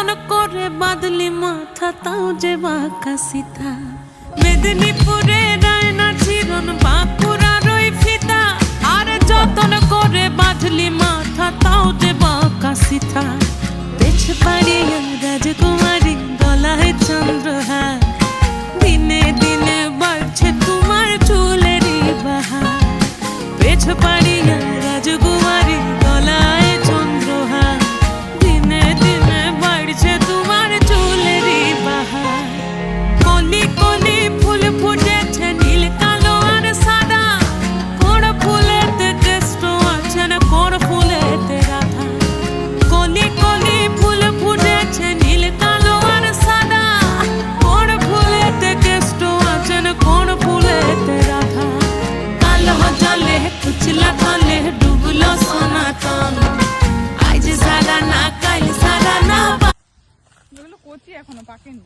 যতন করে বাদলি মাথা তাও যে বাঁকা সিথা। মেদিনীপুরে রায়না চিরন বাঁকুড়ার ওই ফিতা, আর যতন করে বাঁধলি মাথা তাও যে বাঁকা সিথা। পেছ পাড়িয়া রাজকুমারী গলায় চন্দ্রহার, দিনে দিনে বাড়ছে তোমার চুলেরই বাহার। পেছ পাড়িয়া রাজকুমারী গলায় চন্দ্রহার, দিনে দিনে বাড়ছে তোমার চুলেরই বাহার। কলি কলি ফুল ফুটেছে নীল কালো আর সাদা, কোন ফুলেতে কেষ্ট আছে না কোন ফুলেতে রাধা। কলি কলি ফুল ফুটেছে নীল কালো আর সাদা, কোন ফুলেতে কেষ্ট আছে না কোন ফুলেতে রাধা। কালো জলে কুচলা তলে ডুবলো সনাতন, আজ সারা না কাল সারা না। এগুলো কচি এখনো পাকেনি।